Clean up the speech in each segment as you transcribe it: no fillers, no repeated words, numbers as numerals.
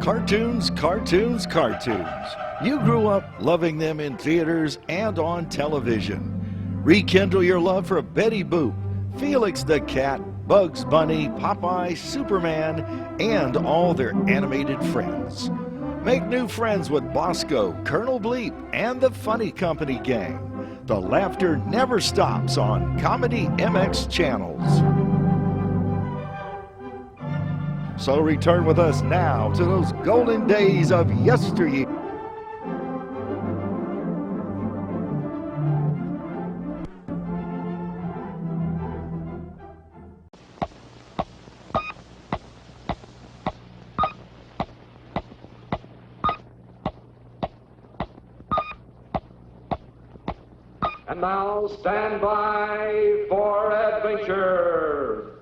Cartoons, cartoons, cartoons. You grew up loving them in theaters and on television. Rekindle your love for Betty Boop, Felix the Cat, Bugs Bunny, Popeye, Superman, and all their animated friends. Make new friends with Bosco, Colonel Bleep, and the Funny Company Gang. The laughter never stops on ComedyMX channels. So return with us now to those golden days of yesteryear. And now stand by for adventure.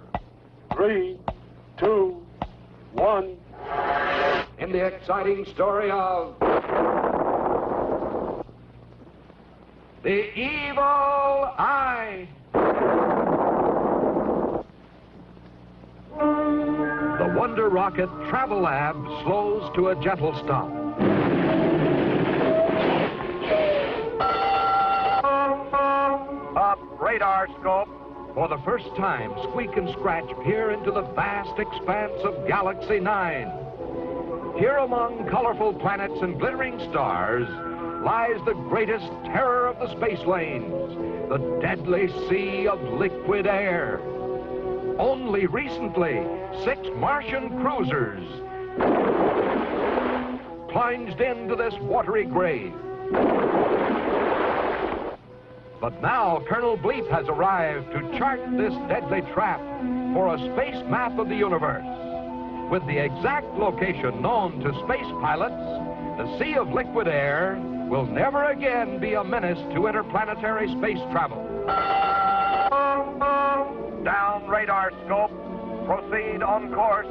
3, 2, 1. In the exciting story of the Evil Eye. The Wonder Rocket Travel Lab slows to a gentle stop. Up radar scope. For the first time, Squeek and Scratch peer into the vast expanse of Galaxy 9. Here among colorful planets and glittering stars lies the greatest terror of the space lanes, the deadly sea of liquid air. Only recently, 6 Martian cruisers plunged into this watery grave. But now Colonel Bleep has arrived to chart this deadly trap for a space map of the universe. With the exact location known to space pilots, the sea of liquid air will never again be a menace to interplanetary space travel. Down radar scope. Proceed on course.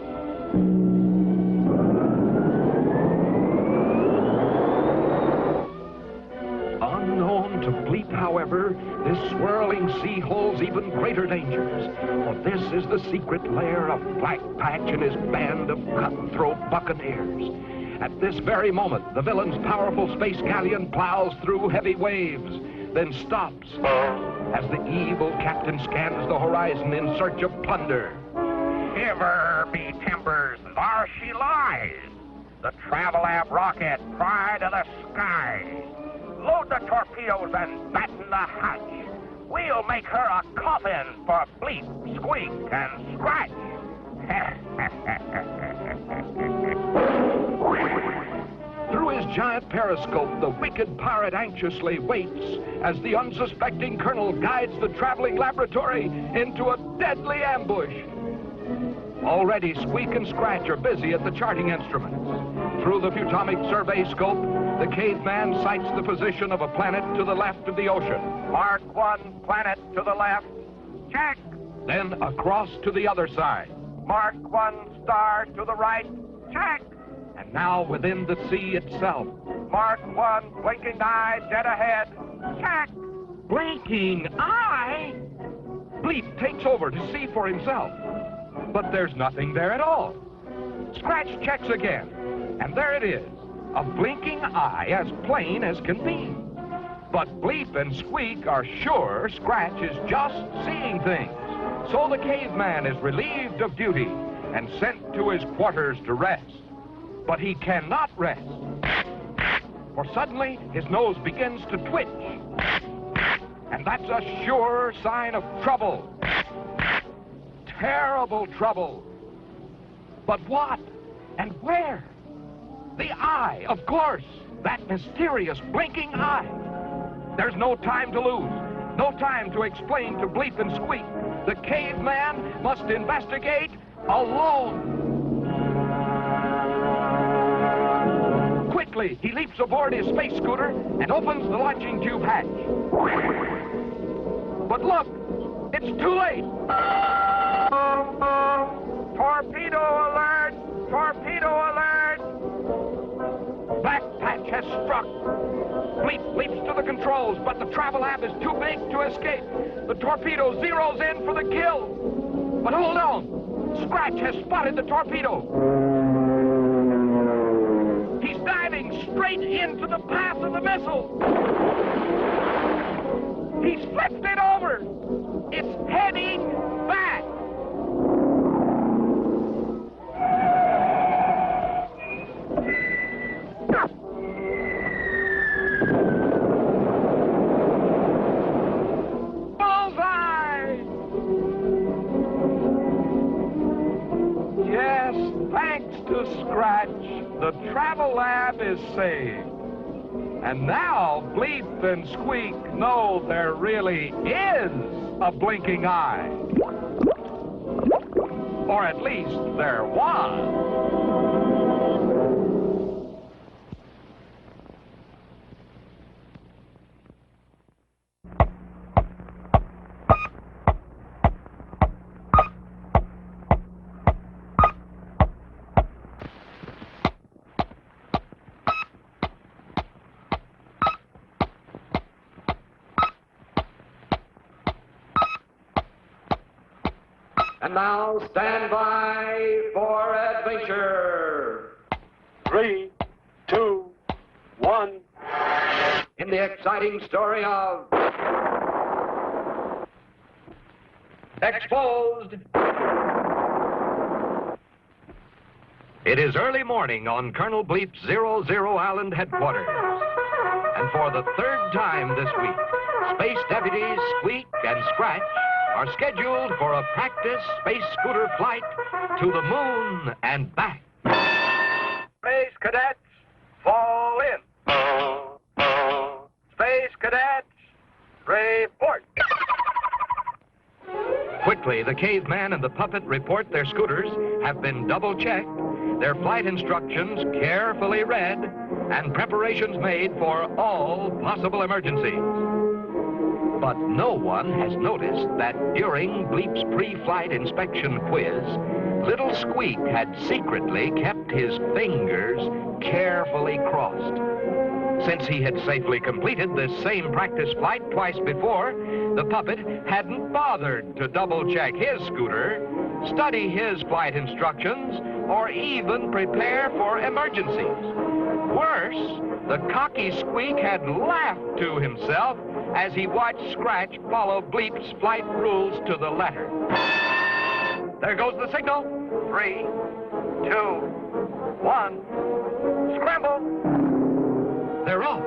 Unknown to Bleep, however, this swirling sea holds even greater dangers. For this is the secret lair of Black Patch and his band of cutthroat buccaneers. At this very moment, the villain's powerful space galleon plows through heavy waves, then stops as the evil captain scans the horizon in search of plunder. Shiver me timbers, there she lies, the Travelab rocket, pride of the skies. Load the torpedoes and batten the hatch. We'll make her a coffin for Bleep, Squeak, and Scratch. Through his giant periscope, the wicked pirate anxiously waits as the unsuspecting colonel guides the traveling laboratory into a deadly ambush. Already, Squeak and Scratch are busy at the charting instruments. Through the Futomic survey scope, the caveman sights the position of a planet to the left of the ocean. Mark 1 planet to the left. Check. Then across to the other side. Mark 1 star to the right. Check. And now within the sea itself. Mark 1 blinking eye dead ahead. Check. Blinking eye? Bleep takes over to see for himself. But there's nothing there at all. Scratch checks again, and there it is, a blinking eye as plain as can be. But Bleep and Squeak are sure Scratch is just seeing things. So the caveman is relieved of duty and sent to his quarters to rest. But he cannot rest, for suddenly his nose begins to twitch. And that's a sure sign of trouble. Terrible trouble. But what and where? The eye, of course. That mysterious blinking eye. There's no time to lose. No time to explain to Bleep and Squeak. The caveman must investigate alone. Quickly, he leaps aboard his space scooter and opens the launching tube hatch. But look, it's too late. Torpedo alert! Torpedo alert! Black Patch has struck. Bleep leaps to the controls, but the travel lab is too big to escape. The torpedo zeroes in for the kill. But hold on. Scratch has spotted the torpedo. straight into the path of the missile. He's flipped it over. It's heading back. Bullseye! Yes, thanks to Scratch, the travel lab is saved. And now Bleep and Squeak know there really is a blinking eye. Or at least there was. And now stand by for adventure. 3, 2, 1. In the exciting story of Exposed. It is early morning on Colonel Bleep's 00 Island headquarters. And for the third time this week, Space Deputies Squeak and Scratch are scheduled for a practice space scooter flight to the moon and back. Space cadets, fall in. Space cadets, report. Quickly, the caveman and the puppet report their scooters have been double-checked, their flight instructions carefully read, and preparations made for all possible emergencies. But no one has noticed that during Bleep's pre-flight inspection quiz, little Squeak had secretly kept his fingers carefully crossed. Since he had safely completed this same practice flight twice before, the puppet hadn't bothered to double-check his scooter, study his flight instructions, or even prepare for emergencies. Worse, the cocky Squeak had laughed to himself as he watched Scratch follow Bleep's flight rules to the letter. There goes the signal. 3, 2, 1. Scramble. They're off.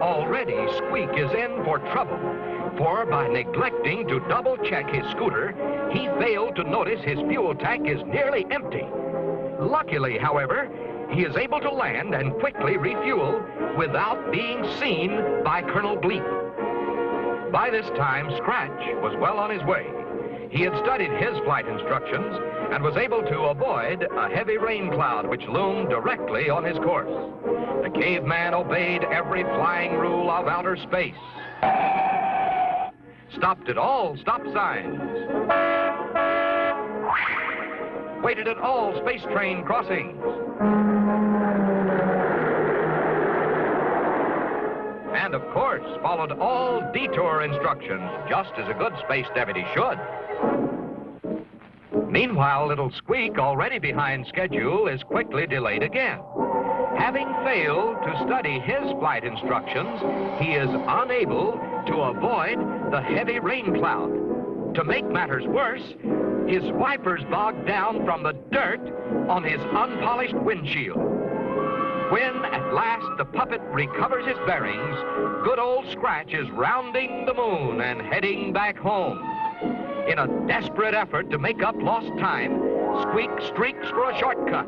Already, Squeak is in for trouble, for by neglecting to double-check his scooter, he failed to notice his fuel tank is nearly empty. Luckily, however, he is able to land and quickly refuel without being seen by Colonel Bleep. By this time, Scratch was well on his way. He had studied his flight instructions and was able to avoid a heavy rain cloud which loomed directly on his course. The caveman obeyed every flying rule of outer space. Stopped at all stop signs. Waited at all space train crossings. And of course, followed all detour instructions, just as a good space deputy should. Meanwhile, little Squeak, already behind schedule, is quickly delayed again. Having failed to study his flight instructions, he is unable to avoid the heavy rain cloud. To make matters worse, his wipers bogged down from the dirt on his unpolished windshield. When, at last, the puppet recovers his bearings, good old Scratch is rounding the moon and heading back home. In a desperate effort to make up lost time, Squeak streaks for a shortcut,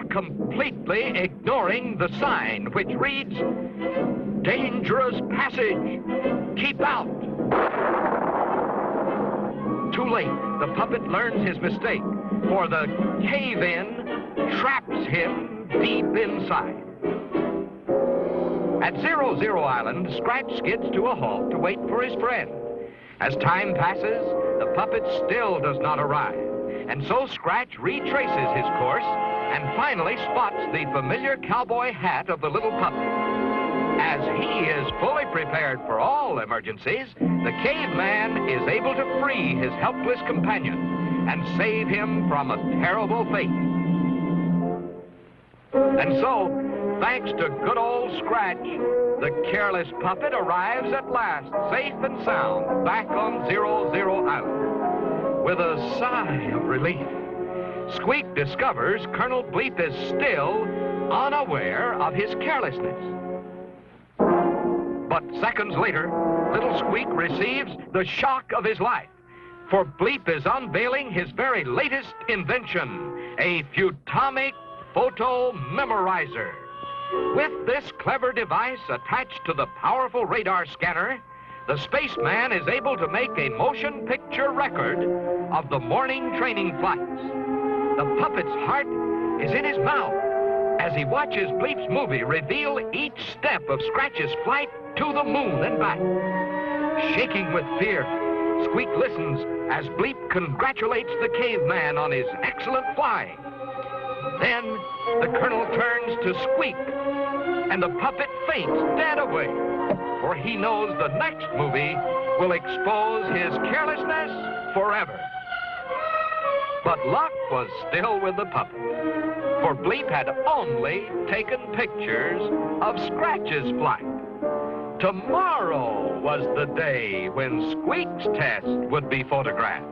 completely ignoring the sign which reads, "Dangerous passage, keep out." Too late, the puppet learns his mistake, for the cave-in traps him deep inside. At 00 Island, Scratch skids to a halt to wait for his friend. As time passes, the puppet still does not arrive, and so Scratch retraces his course and finally spots the familiar cowboy hat of the little puppet. As he is fully prepared for all emergencies, the caveman is able to free his helpless companion and save him from a terrible fate. And so, Thanks to good old Scratch, the careless puppet arrives at last, safe and sound, back on 00 Island. With a sigh of relief, Squeak discovers Colonel Bleep is still unaware of his carelessness. But seconds later, little Squeak receives the shock of his life. For Bleep is unveiling his very latest invention, a Futomic photo memorizer. With this clever device attached to the powerful radar scanner, the spaceman is able to make a motion picture record of the morning training flights. The puppet's heart is in his mouth as he watches Bleep's movie reveal each step of Scratch's flight to the moon and back. Shaking with fear, Squeak listens as Bleep congratulates the caveman on his excellent flying. Then the colonel turns to Squeak, and the puppet faints dead away, for he knows the next movie will expose his carelessness forever. But luck was still with the puppet, for Bleep had only taken pictures of Scratch's flight. Tomorrow was the day when Squeak's test would be photographed.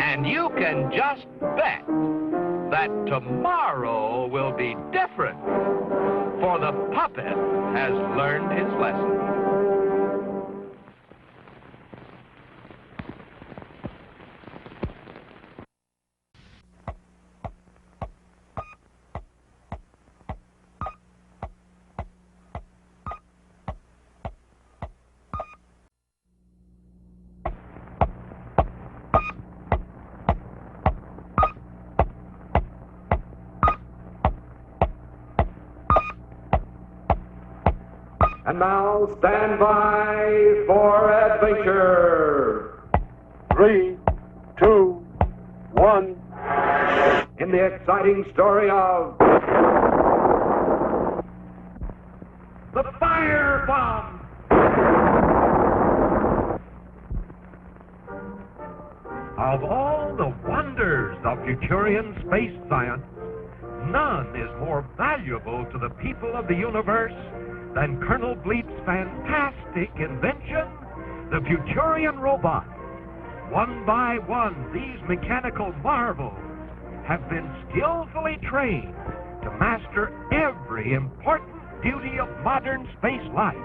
And you can just bet that tomorrow will be different, for the puppet has learned his lesson. And now stand by for adventure. 3, 2, 1. In the exciting story of The firebomb! Of all the wonders of Futurian space science, none is more valuable to the people of the universe than Colonel Bleep's fantastic invention, the Futurian robot. One by one, these mechanical marvels have been skillfully trained to master every important duty of modern space life.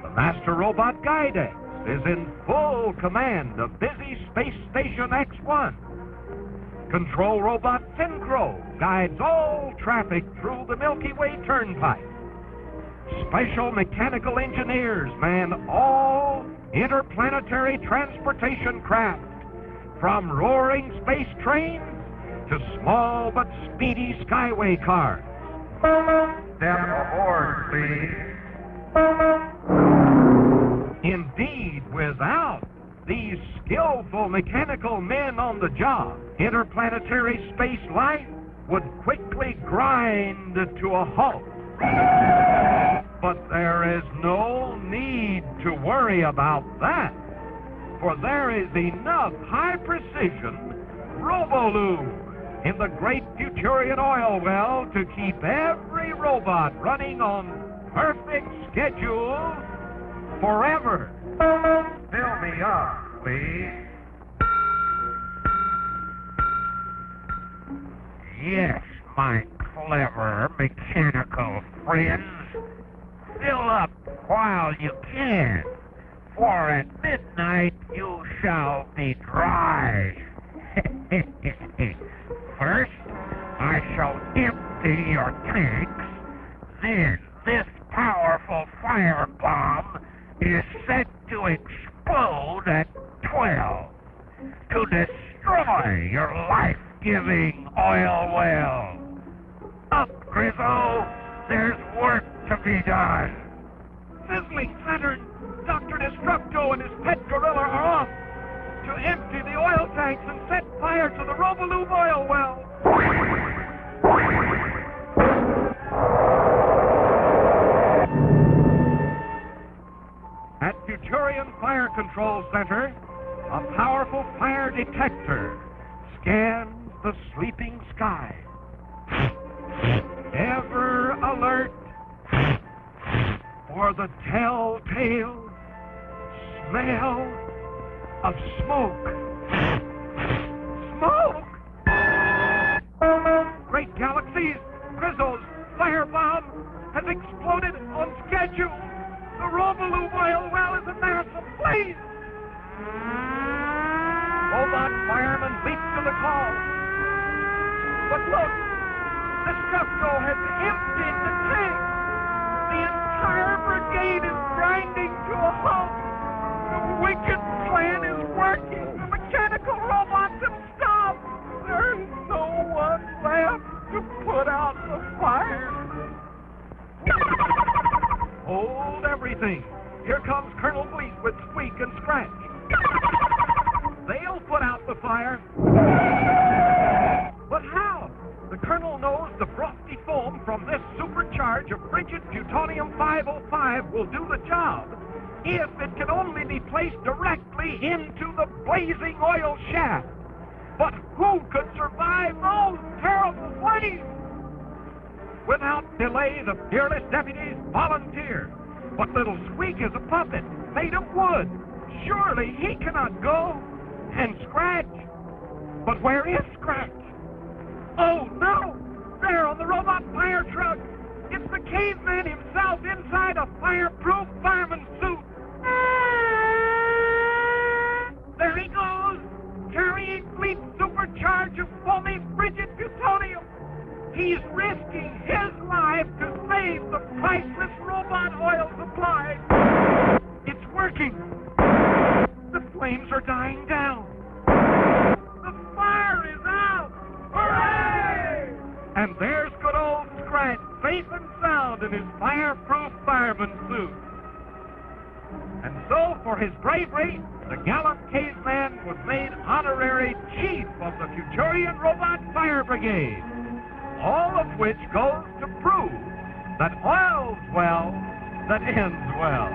The master robot Cadets is in full command of busy Space Station X1. Control robot Synchro guides all traffic through the Milky Way Turnpike. Special mechanical engineers man all interplanetary transportation craft, from roaring space trains to small but speedy skyway cars. Step aboard, please. Indeed, without these skillful mechanical men on the job, interplanetary space life would quickly grind to a halt. But there is no need to worry about that, for there is enough high-precision Robolube in the great Futurian oil well to keep every robot running on perfect schedule forever. Fill me up, please. Yes, my clever mechanical friends. Fill up while you can, for at midnight you shall be dry. First, I shall empty your tanks. Then this powerful firebomb is set to explode at 12 to destroy your life-giving oil well. Up, Grizzo! There's work to be done. Sizzling Saturn, Doctor Destructo and his pet gorilla are off to empty the oil tanks and set fire to the Robolube oil well. At Futurian Fire Control Center, a powerful fire detector scans the sleeping sky. Ever alert for the telltale smell of smoke. Smoke! Great galaxies, Grizzle's firebomb has exploded on schedule. The Robaloo oil well is a mass of blaze. Robot firemen leap to the call. But look, Destructo has emptied the tank. The entire brigade is grinding to a halt. The wicked plan is working. The mechanical robots have stopped. There's no one left to put out the fire. Hold everything. Here comes Colonel Bleep with Squeek and Scratch. They'll put out the fire. But how? The Colonel knows the frosty foam from this supercharge of frigid plutonium 505 will do the job if it can only be placed directly into the blazing oil shaft. But who could survive those terrible flames? Without delay, the fearless deputies volunteer. But little Squeak is a puppet made of wood. Surely he cannot go. And Scratch? But where is Scratch? Oh, no! There on the robot fire truck! It's the caveman himself inside a fireproof fireman's suit! There he goes! Carrying Bleep's supercharge of foamy frigid plutonium! He's risking his life to save the priceless robot oil supply! It's working! The flames are dying down! The fire is out! Hooray! And there's good old Scratch, safe and sound in his fireproof fireman's suit. And so, for his bravery, the gallant caveman was made honorary chief of the Futurian Robot Fire Brigade. All of which goes to prove that oil's well that ends well.